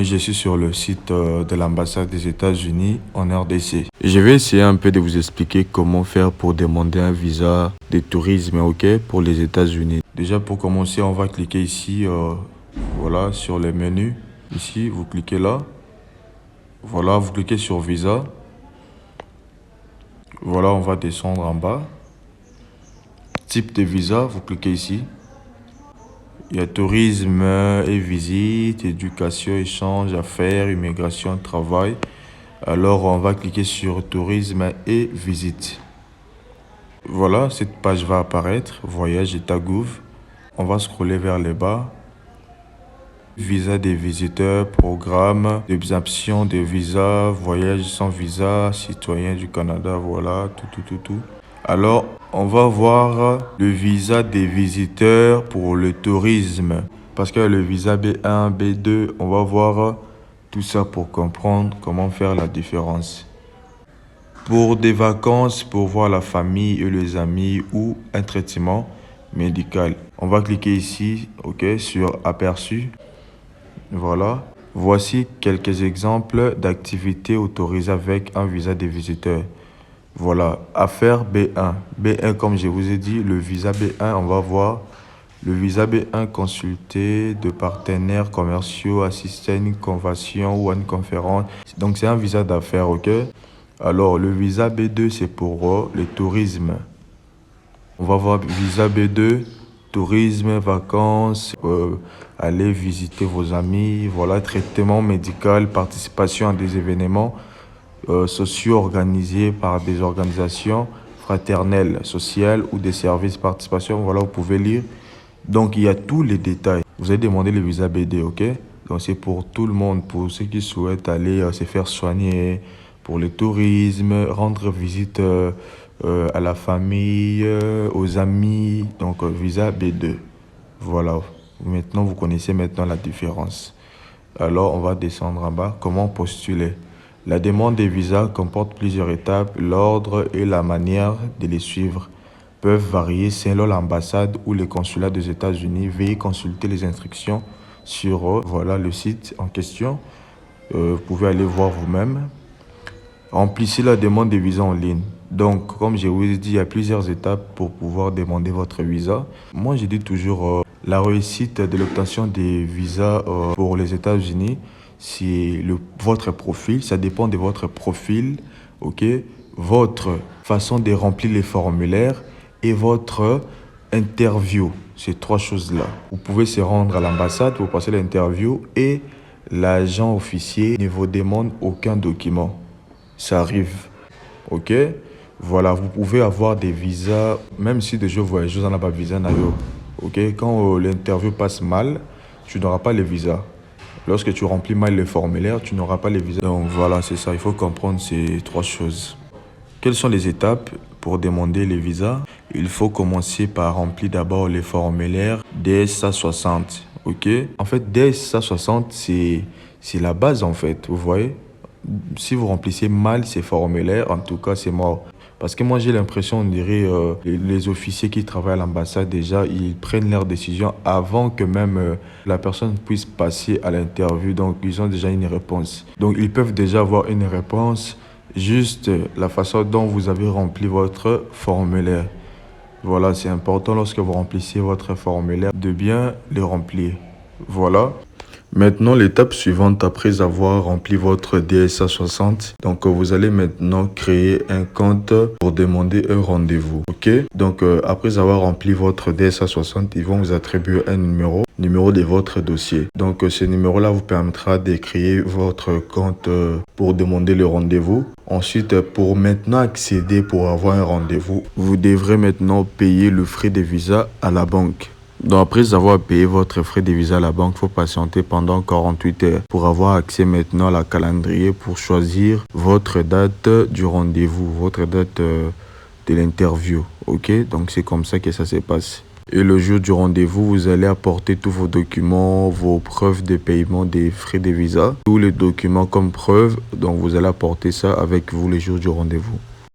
Je suis sur le site de l'ambassade des États-Unis en RDC. Je vais essayer un peu de vous expliquer comment faire pour demander un visa de tourisme, ok, pour les États-Unis. Déjà pour commencer, on va cliquer ici, voilà, sur le menu. Ici, vous cliquez là. Voilà, vous cliquez sur visa. Voilà, on va descendre en bas. Type de visa, vous cliquez ici. Il y a tourisme et visite, éducation, échange, affaires, immigration, travail. Alors, on va cliquer sur tourisme et visite. Voilà, cette page va apparaître. Voyage et Gouv. On va scroller vers le bas. Visa des visiteurs, programme d'exemption de visa, voyage sans visa, citoyen du Canada, voilà, tout. Alors, on va voir le visa des visiteurs pour le tourisme. Parce que le visa B1, B2, on va voir tout ça pour comprendre comment faire la différence. Pour des vacances, pour voir la famille et les amis ou un traitement médical. On va cliquer ici, ok, sur aperçu. Voilà. Voici quelques exemples d'activités autorisées avec un visa de visiteur. Voilà, affaire B1. B1, comme je vous ai dit, le visa B1, on va voir le visa B1 consulté de partenaires commerciaux, assister à une convention ou à une conférence. Donc, c'est un visa d'affaires, ok? Alors, le visa B2, c'est pour le tourisme. On va voir visa B2, tourisme, vacances, aller visiter vos amis, voilà, traitement médical, participation à des événements sociaux organisés par des organisations fraternelles, sociales ou des services participation. Voilà, vous pouvez lire. Donc, il y a tous les détails. Vous allez demander le visa BD, ok? Donc, c'est pour tout le monde, pour ceux qui souhaitent aller se faire soigner, pour le tourisme, rendre visite à la famille, aux amis. Donc, visa B2. Voilà. Maintenant, vous connaissez maintenant la différence. Alors, on va descendre en bas. Comment postuler? La demande des visas comporte plusieurs étapes. L'ordre et la manière de les suivre peuvent varier selon l'ambassade ou le consulat des États-Unis. Veuillez consulter les instructions sur voilà, le site en question. Vous pouvez aller voir vous-même. Remplissez la demande de visa en ligne. Donc, comme je vous ai dit, il y a plusieurs étapes pour pouvoir demander votre visa. Moi, je dis toujours la réussite de l'obtention des visas pour les États-Unis, c'est votre profil. Ça dépend de votre profil, ok? Votre façon de remplir les formulaires et votre interview. Ces trois choses-là. Vous pouvez se rendre à l'ambassade pour passer l'interview et l'agent officier ne vous demande aucun document. Ça arrive, ok? Voilà, vous pouvez avoir des visas, même si déjà voyagez, vous n'avez pas de visa, ok? Quand l'interview passe mal, tu n'auras pas le visa. Lorsque tu remplis mal le formulaire, tu n'auras pas le visa. Donc voilà, c'est ça, il faut comprendre ces trois choses. Quelles sont les étapes pour demander les visas? Il faut commencer par remplir d'abord les formulaires DSA 60, ok? En fait, DSA 60, c'est la base en fait, vous voyez? Si vous remplissez mal ces formulaires, en tout cas, c'est mort. Parce que moi, j'ai l'impression, on dirait, les officiers qui travaillent à l'ambassade, déjà, ils prennent leurs décisions avant que même la personne puisse passer à l'interview. Donc, ils ont déjà une réponse. Donc, ils peuvent déjà avoir une réponse, juste la façon dont vous avez rempli votre formulaire. Voilà, c'est important lorsque vous remplissez votre formulaire de bien le remplir. Voilà. Maintenant, l'étape suivante, après avoir rempli votre DSA 60, donc vous allez maintenant créer un compte pour demander un rendez-vous, ok? Donc, après avoir rempli votre DSA 60, ils vont vous attribuer un numéro de votre dossier. Donc, ce numéro-là vous permettra de créer votre compte pour demander le rendez-vous. Ensuite, pour maintenant accéder pour avoir un rendez-vous, vous devrez maintenant payer le frais de visa à la banque. Donc après avoir payé votre frais de visa à la banque, il faut patienter pendant 48 heures pour avoir accès maintenant à la calendrier pour choisir votre date du rendez-vous, votre date de l'interview. Ok, donc c'est comme ça que ça se passe. Et le jour du rendez-vous, vous allez apporter tous vos documents, vos preuves de paiement des frais de visa, tous les documents comme preuve. Donc vous allez apporter ça avec vous le jour du rendez-vous.